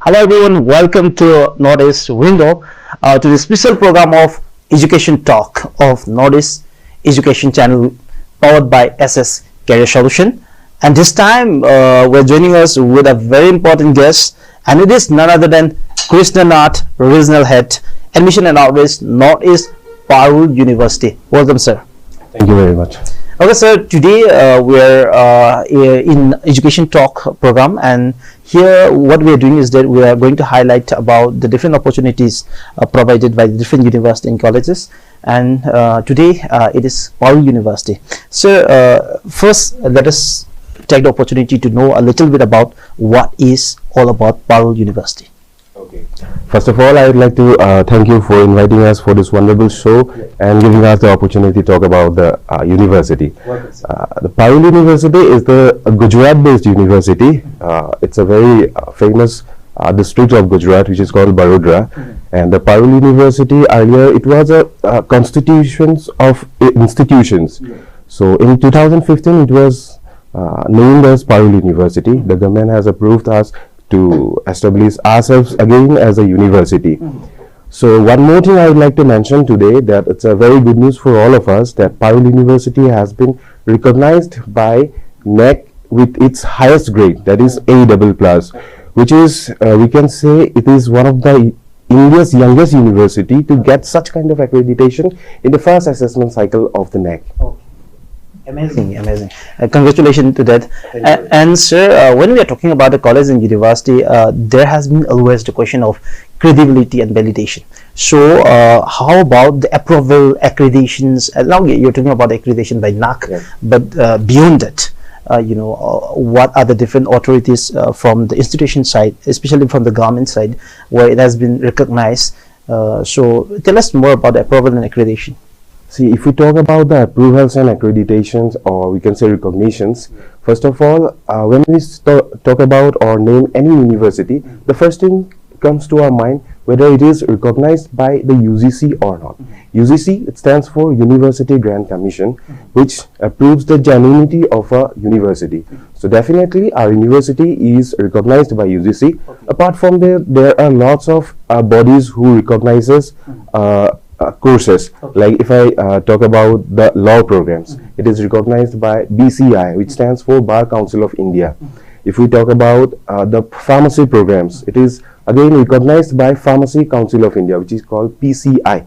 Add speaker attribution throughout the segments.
Speaker 1: Hello everyone, welcome to Northeast Window to the special program of Education Talk of Northeast Education Channel powered by SS Career Solution. And this time we're joining us with a very important guest, and it is none other than KRISNA NATH Regional Head, Admission and Outreach, Northeast Parul University. Welcome, sir.
Speaker 2: Thank you very much.
Speaker 1: Okay, sir. Today we are in Education Talk program, and here what we are doing is that we are going to highlight about the different opportunities provided by the different universities and colleges. And today it is Parul University. So first, let us take the opportunity to know a little bit about what is all about Parul University.
Speaker 2: Okay. First of all, I would like to thank you for inviting us for this wonderful show and giving us the opportunity to talk about the university. The Parul University is the Gujarat-based university. It's a very famous district of Gujarat, which is called Baroda. And the Parul University, earlier it was a constitutions of institutions. So in 2015, it was named as Parul University. The government has approved us to establish ourselves again as a university. So one more thing I would like to mention today, that it's a very good news for all of us that Parul University has been recognized by NATH with its highest grade, that is A++, which is we can say it is one of the India's youngest university to get such kind of accreditation in the first assessment cycle of the NATH.
Speaker 1: Amazing, amazing. Congratulations to that. And sir, when we are talking about the college and university, there has been always the question of credibility and validation. So how about the approval, accreditations? Now you're talking about accreditation by NATH, but beyond that, what are the different authorities from the institution side, especially from the government side, where it has been recognized? So tell us more about the approval and accreditation.
Speaker 2: See, if we talk about the approvals and accreditations, or we can say recognitions, first of all, when we talk about or name any university, the first thing comes to our mind whether it is recognized by the UGC or not. UGC, it stands for University Grant Commission, which approves the genuinity of a university. So definitely our university is recognized by UGC. Apart from there are lots of bodies who recognizes courses. Like if I talk about the law programs, it is recognized by BCI, which stands for Bar Council of India. If we talk about the pharmacy programs, it is again recognized by Pharmacy Council of India, which is called PCI.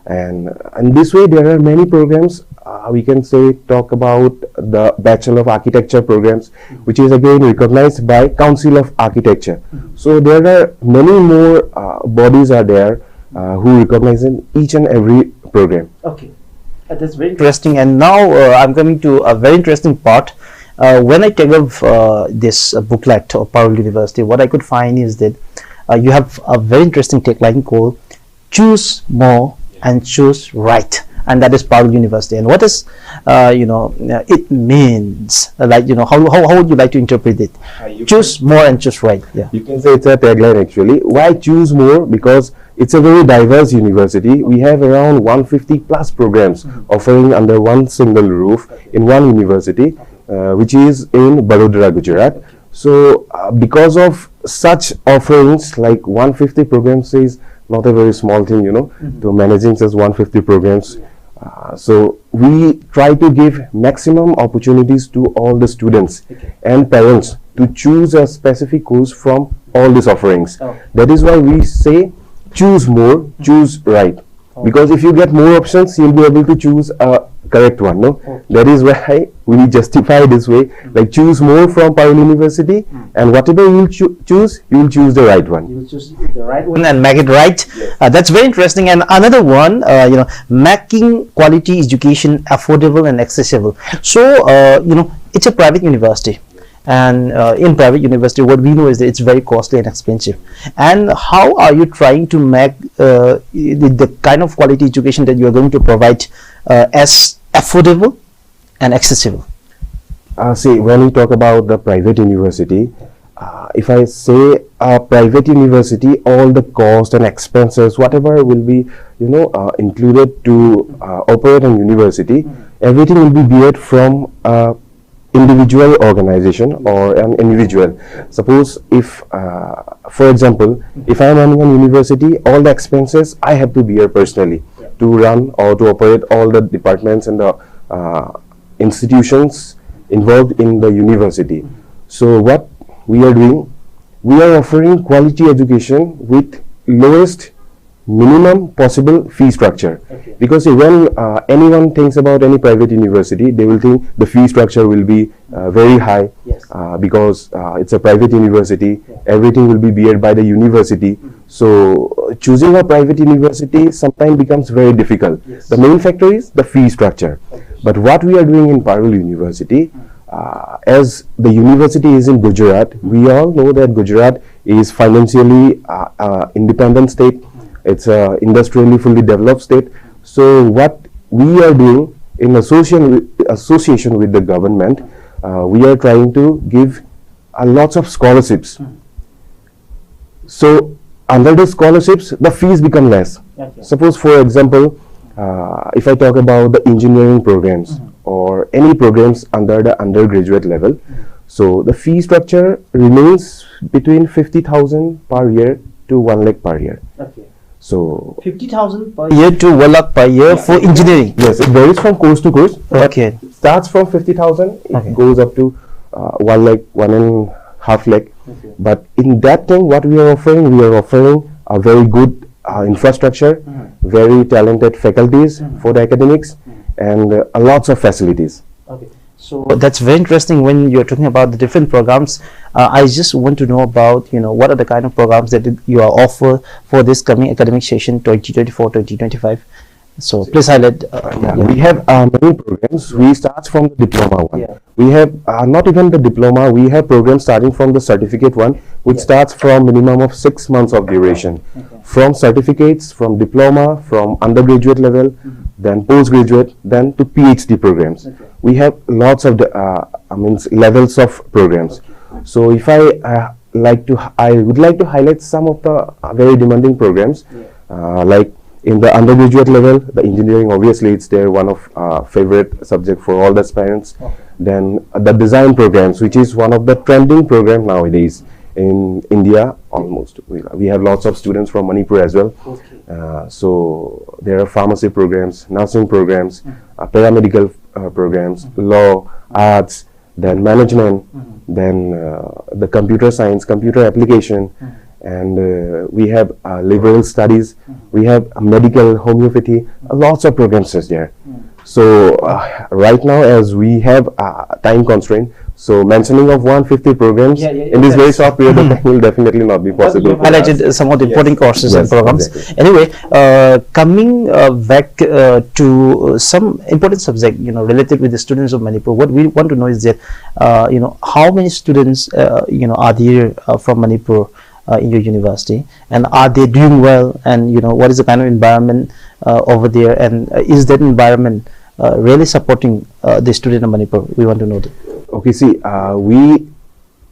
Speaker 2: And in this way there are many programs. We can say talk about the Bachelor of Architecture programs, which is again recognized by Council of Architecture. So there are many more bodies are there who recognize in each and every program.
Speaker 1: Okay, that's very interesting. And now I'm coming to a very interesting part. When I take up this booklet of Parul University, what I could find is that you have a very interesting tagline called "Choose More and Choose Right," and that is Parul University. And what is it means? Like how would you like to interpret it? Choose more and choose right. Yeah,
Speaker 2: you can say it's a tagline actually. Why choose more? Because it's a very diverse university. We have around 150 plus programs offering under one single roof in one university, which is in Baroda, Gujarat. So because of such offerings, like 150 programs is not a very small thing, to managing such 150 programs. So we try to give maximum opportunities to all the students and parents to choose a specific course from all these offerings. That is why we say choose more, choose right. Because if you get more options, you'll be able to choose a correct one. That is why we justify this way, like choose more from Parul University, and whatever you choose, you will choose the right one.
Speaker 1: You will choose the right one and make it right. That's very interesting. And another one, making quality education affordable and accessible. So it's a private university. And in private university, what we know is that it's very costly and expensive. And how are you trying to make the kind of quality education that you are going to provide as affordable and accessible?
Speaker 2: See, when we talk about the private university, if I say a private university, all the cost and expenses, whatever will be included to operate a university, everything will be beared from individual organization or an individual. Suppose if for example, if I am running a university, all the expenses I have to bear personally to run or to operate all the departments and the institutions involved in the university. So what we are doing, we are offering quality education with lowest minimum possible fee structure. Because when anyone thinks about any private university, they will think the fee structure will be very high, because it's a private university, everything will be beared by the university. So choosing a private university sometimes becomes very difficult. The main factor is the fee structure. But what we are doing in Parul University, as the university is in Gujarat, we all know that Gujarat is financially independent state. It's a industrially fully developed state. So what we are doing in association with the government, we are trying to give lots of scholarships. So under the scholarships, the fees become less. Suppose, for example, if I talk about the engineering programs or any programs under the undergraduate level, so the fee structure remains between 50,000 per year to 1 lakh per year. So
Speaker 1: 50,000 per year to 1 lakh per year for engineering.
Speaker 2: Yes, it varies from course to course.
Speaker 1: Okay.
Speaker 2: It starts from 50,000, it goes up to 1 lakh, 1.5 lakh. But in that thing, what we are offering a very good infrastructure, very talented faculties for the academics, and lots of facilities.
Speaker 1: So that's very interesting when you're talking about the different programs. I just want to know about, what are the kind of programs that you are offer for this coming academic session 2024-2025. So please highlight.
Speaker 2: We have many programs. We start from the diploma one. We have not even the diploma. We have programs starting from the certificate one, which starts from minimum of 6 months of duration. From certificates, from diploma, from undergraduate level, then postgraduate, then to PhD programs. We have lots of levels of programs. So if I would like to highlight some of the very demanding programs, like in the undergraduate level, the engineering, obviously it's there, one of favorite subject for all the aspirants. Then the design programs, which is one of the trending program nowadays in India. Almost we have lots of students from Manipur as well. So there are pharmacy programs, nursing programs, paramedical programs, law, arts, then management, then the computer science, computer application, and we have liberal studies, we have medical, homeopathy, lots of programs is there. So right now, as we have time constraint, so mentioning of 150 programs in this very short period of time will definitely not be possible.
Speaker 1: Highlighted some of the important courses and programs.
Speaker 2: Exactly.
Speaker 1: Anyway, coming back to some important subject, related with the students of Manipur, what we want to know is that, how many students, are there from Manipur in your university, and are they doing well, and what is the kind of environment over there, and is that environment really supporting the student of Manipur? We want to know that.
Speaker 2: Okay, see, we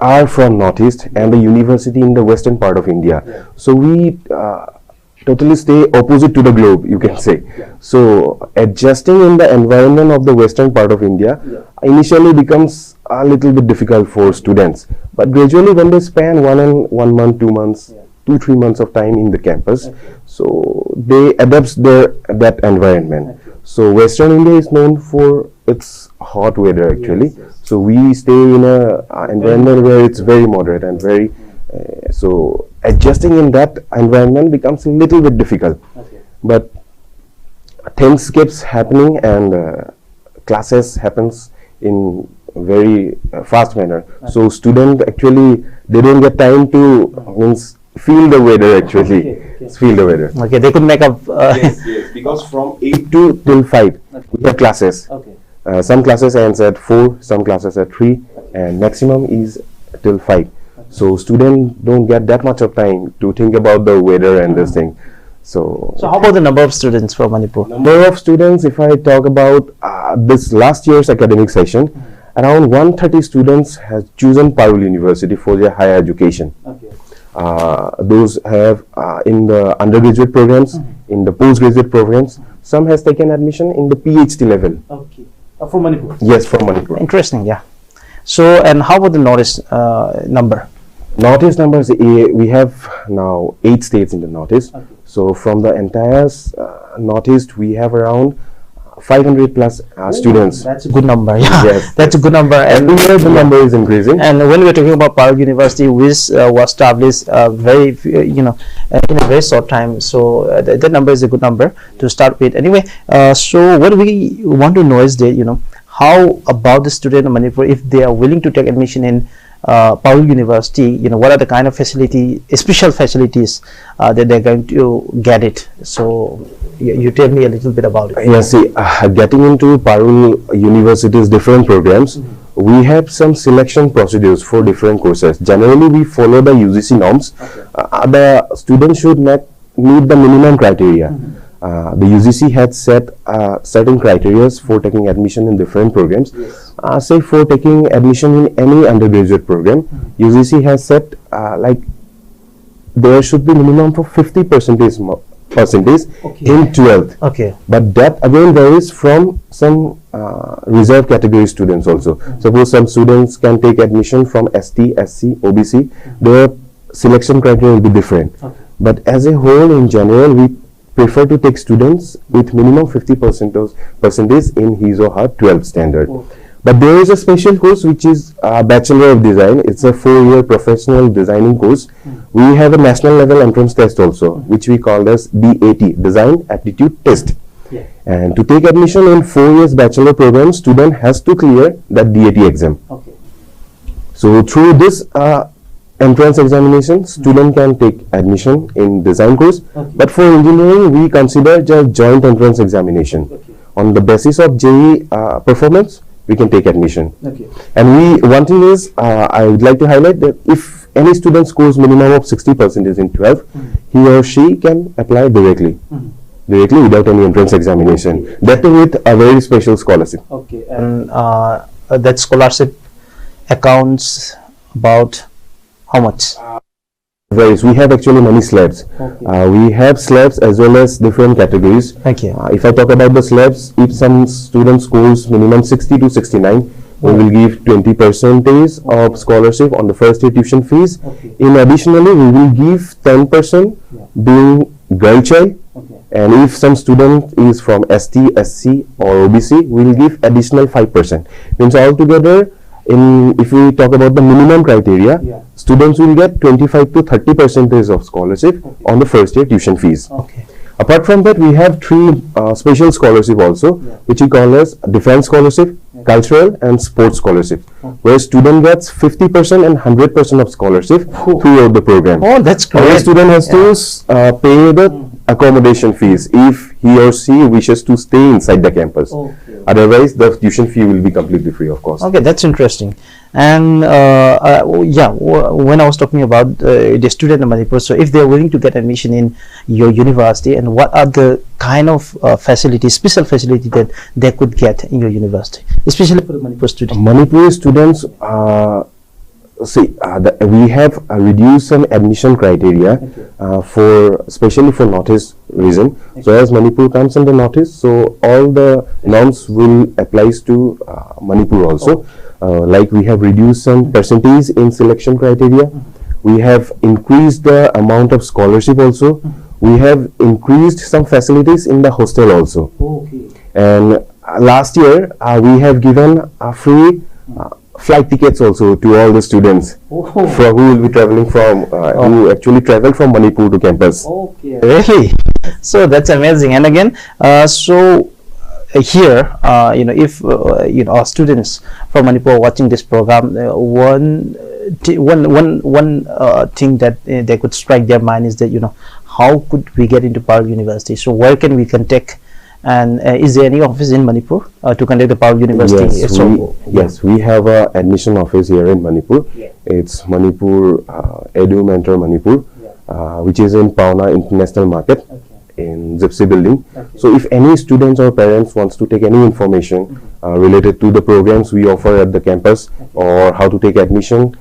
Speaker 2: are from Northeast and the university in the western part of India. So we totally stay opposite to the globe, you can say. So adjusting in the environment of the western part of India initially becomes a little bit difficult for students. But gradually when they spend 1 month, 2 months, 2-3 months of time in the campus, so they adapt that environment. So Western India is known for its hot weather actually. So we stay in a environment where it's very moderate and very so adjusting in that environment becomes a little bit difficult. But things keeps happening and classes happens in very fast manner. So student actually they don't get time to feel the weather actually. Feel the weather.
Speaker 1: Okay, they could make up.
Speaker 2: Yes, because from 8 till 5 we have classes. Some classes ends at 4, some classes at 3, and maximum is till 5. So students don't get that much of time to think about the weather and this thing. So
Speaker 1: how about the number of students from Manipur?
Speaker 2: Number of students, if I talk about this last year's academic session, around 130 students has chosen Parul University for their higher education. Those have in the undergraduate programs, in the postgraduate programs, some has taken admission in the PhD level.
Speaker 1: From Manipur?
Speaker 2: Yes, from Manipur.
Speaker 1: Interesting, yeah. So, and how about the Northeast number?
Speaker 2: Northeast numbers, we have now 8 states in the Northeast.
Speaker 1: Okay.
Speaker 2: So from the entire Northeast, we have around 500 plus students.
Speaker 1: That's a good number. Yeah,
Speaker 2: Yes,
Speaker 1: that's a good number. And
Speaker 2: every year the number is increasing.
Speaker 1: And when we're talking about Parul University, which was established very, in a very short time, so that number is a good number to start with. Anyway, so what we want to know is that how about the student of Manipur, if they are willing to take admission in Parul University, what are the kind of special facilities that they're going to get it? So you tell me a little bit about it.
Speaker 2: Yeah, see, getting into Parul University's different programs, we have some selection procedures for different courses. Generally, we follow the UGC norms. The student should meet the minimum criteria. The UGC had set certain criteria for taking admission in different programs.
Speaker 1: Yes.
Speaker 2: Say for taking admission in any undergraduate program, UGC has set like there should be minimum for 50% in 12th.
Speaker 1: Okay.
Speaker 2: But that again varies from some reserve category students also. Suppose some students can take admission from ST, SC, OBC. Their selection criteria will be different.
Speaker 1: Okay.
Speaker 2: But as a whole, in general, we prefer to take students with minimum 50% in his or her 12th standard.
Speaker 1: Okay.
Speaker 2: But there is a special course which is Bachelor of Design. It's a 4-year professional designing course. We have a national level entrance test also, which we call as DAT, Design Aptitude Test.
Speaker 1: Yeah.
Speaker 2: And to take admission in 4 years bachelor program, student has to clear that DAT exam.
Speaker 1: Okay.
Speaker 2: So through this entrance examination, student can take admission in design course.
Speaker 1: Okay.
Speaker 2: But for engineering, we consider just joint entrance examination.
Speaker 1: Okay.
Speaker 2: On the basis of JEE performance, we can take admission.
Speaker 1: Okay.
Speaker 2: And one thing is, I would like to highlight that if any student scores minimum of 60% in 12, he or she can apply directly without any entrance examination.
Speaker 1: Okay.
Speaker 2: That too with a very special scholarship.
Speaker 1: Okay. And that scholarship accounts about how much?
Speaker 2: Varies. We have actually many slabs.
Speaker 1: Okay.
Speaker 2: We have slabs as well as different categories.
Speaker 1: Okay.
Speaker 2: If I talk about the slabs, if some student scores minimum 60 to 69, we will give 20% of scholarship on the first year tuition fees.
Speaker 1: Okay.
Speaker 2: In additionally, we will give 10% being girl child.
Speaker 1: Okay.
Speaker 2: And if some student is from ST, SC or OBC, we will give additional 5%. Means altogether, if we talk about the minimum criteria, students will get 25 to 30% of scholarship on the first year tuition fees.
Speaker 1: Okay.
Speaker 2: Apart from that, we have 3 special scholarship also, which we call as defense scholarship, cultural and sports scholarship, where student gets 50% and 100% of scholarship throughout the program.
Speaker 1: Oh, that's great.
Speaker 2: Every student has to pay the accommodation fees if he or she wishes to stay inside the campus.
Speaker 1: Okay.
Speaker 2: Otherwise, the tuition fee will be completely free, of course.
Speaker 1: Okay, that's interesting. And when I was talking about the student in Manipur, so if they're willing to get admission in your university, and what are the kind of facilities, special facility that they could get in your university, especially for the Manipur students?
Speaker 2: Manipuri students, we have reduced some admission criteria especially for Northeast region. So as Manipur comes in the Northeast, so all the norms will applies to Manipur also. Like we have reduced some percentage in selection criteria. We have increased the amount of scholarship also. We have increased some facilities in the hostel also.
Speaker 1: Okay.
Speaker 2: And last year we have given free flight tickets also to all the students who will be traveling from who actually travel from Manipur to campus.
Speaker 1: Okay. Really? So that's amazing. And again, here, if our students from Manipur are watching this program, one thing that they could strike their mind is that how could we get into Parul University? So where can we contact? And is there any office in Manipur to contact the Parul University?
Speaker 2: Yes, we have a admission office here in Manipur. It's Manipur Edu Mentor Manipur, which is in Pauna International Market in Gypsy building. So if any students or parents wants to take any information related to the programs we offer at the campus, or how to take admission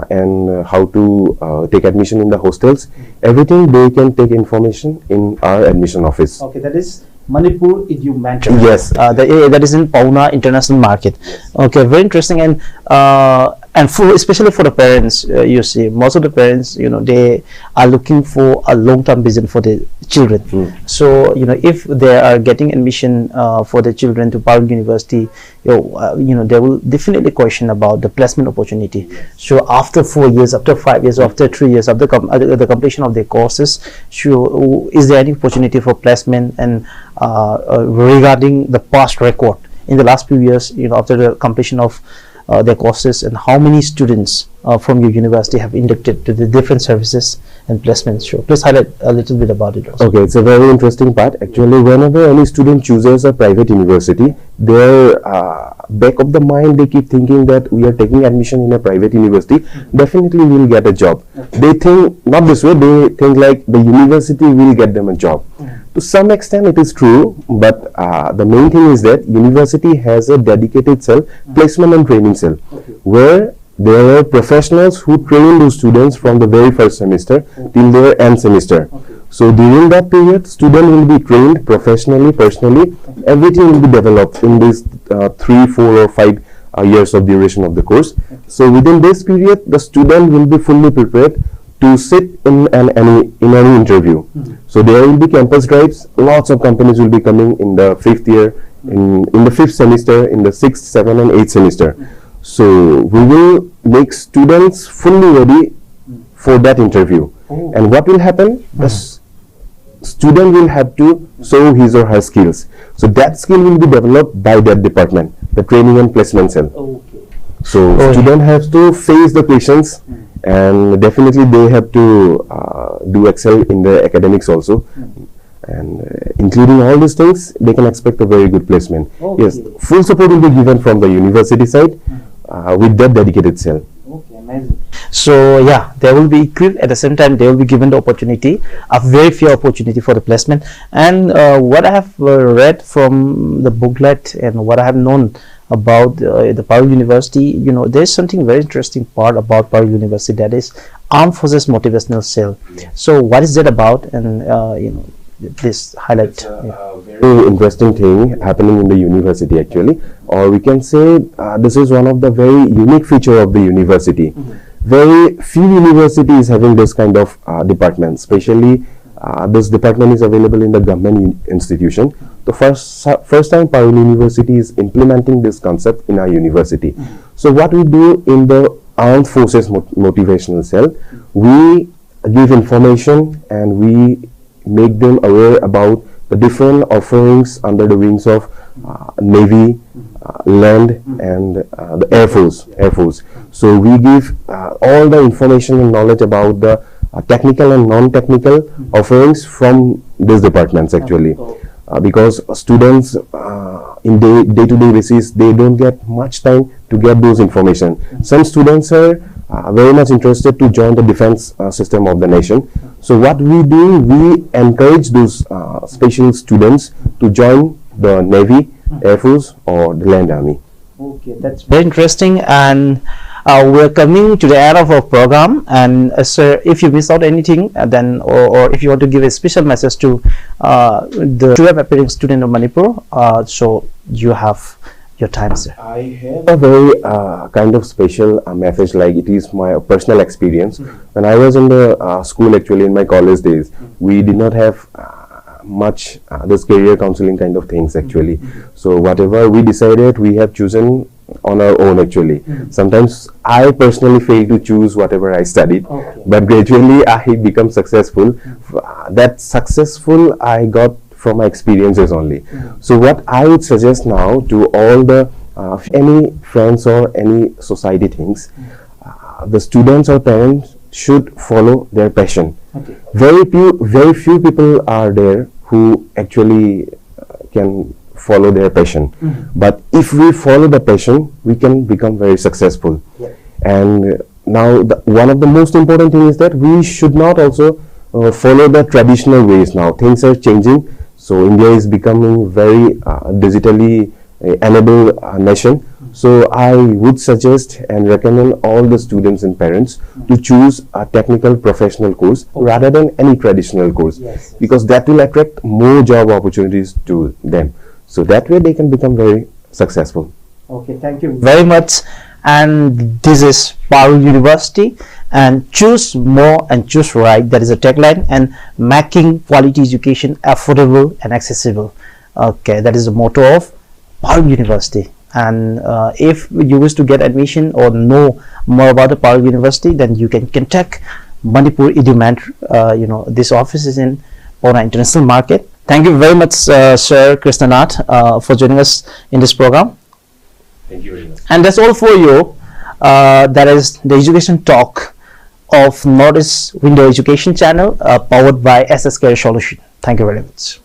Speaker 2: and how to take admission in the hostels, everything they can take information in our admission office.
Speaker 1: Okay, that is Manipur Edu Mentor.
Speaker 2: Yes.
Speaker 1: That is in Pauna International Market. Okay, very interesting. And and especially for the parents, you see, most of the parents, they are looking for a long-term vision for the children. So if they are getting admission for the children to Parul University, they will definitely question about the placement opportunity. So after 4 years, after 5 years, after 3 years, after the completion of their courses, so is there any opportunity for placement? And regarding the past record in the last few years, after the completion of their courses, and how many students from your university have inducted to the different services and placements? Sure, please highlight a little bit about it also.
Speaker 2: Okay, it's a very interesting part. Actually, whenever any student chooses a private university, their back of the mind, they keep thinking that we are taking admission in a private university, definitely we will get a job. They think not this way, they think like the university will get them a job. To some extent it is true, but the main thing is that university has a dedicated cell, placement and training cell, where there are professionals who train those students from the very first semester till their end semester. So during that period, student will be trained professionally, personally, everything will be developed in these 3, 4 or 5 years of duration of the course. So within this period, the student will be fully prepared to sit in any interview. So there will be campus drives. Lots of companies will be coming in the 5th year, in the 5th semester, in the 6th, 7th and 8th semester. So we will make students fully ready for that interview. And what will happen? The student will have to show his or her skills. So that skill will be developed by that department, the training and placement cell. So student has to face the questions, and definitely they have to do excel in the academics also. And including all these things, they can expect a very good placement. Yes, full support will be given from the university side with that dedicated cell.
Speaker 1: Okay, amazing. So yeah, they will be equipped, at the same time they will be given the opportunity, a very fair opportunity for the placement. And what I have read from the booklet and what I have known about the Parul University, there is something very interesting part about Parul University, that is Armed Forces Motivational Cell. So what is that about? And please highlight.
Speaker 2: It's a very interesting thing happening in the university actually, or we can say this is one of the very unique feature of the university. Very few universities having this kind of department, especially this department is available in the government institution. The first time Parul University is implementing this concept in our university. So what we do in the Armed Forces Motivational Cell, we give information and we make them aware about the different offerings under the wings of Navy, land and the Air Force. So we give all the information and knowledge about the technical and non-technical offerings from these departments actually. Because students in day-to-day basis, they don't get much time to get those information. Some students are very much interested to join the defense system of the nation. So what we do, we encourage those special students to join the Navy, Air Force or the Land Army.
Speaker 1: Okay, that's very interesting. And we're coming to the end of our program, and sir, if you miss out anything, then or if you want to give a special message to the appearing student of Manipur, so you have your time, sir.
Speaker 2: I have a very kind of special message, like it is my personal experience. When I was in the school, actually in my college days, we did not have much this career counseling kind of things actually. So whatever we decided, we have chosen on our own actually. Sometimes I personally failed to choose whatever I studied, but gradually I become successful. That successful I got from my experiences only. So what I would suggest now to all the any friends or any society things, the students or parents should follow their passion. Very few people are there who actually can follow their passion, but if we follow the passion, we can become very successful. And now one of the most important thing is that we should not also follow the traditional ways. Now things are changing, so India is becoming very digitally enabled nation. So I would suggest and recommend all the students and parents to choose a technical professional course rather than any traditional course, because that will attract more job opportunities to them. So that way they can become very successful.
Speaker 1: Okay, thank you very much, and this is Parul University, and choose more and choose right. That is a tagline, and making quality education affordable and accessible. Okay, that is the motto of Parul University. And if you wish to get admission or know more about the Parul University, then you can contact Manipur Students. This office is in Pune International Market. Thank you very much, Sir KRISNA, for joining us in this program.
Speaker 2: Thank you very much.
Speaker 1: And that's all for you. That is the education talk of Northeast Window Education channel, powered by SS Career Solution. Thank you very much.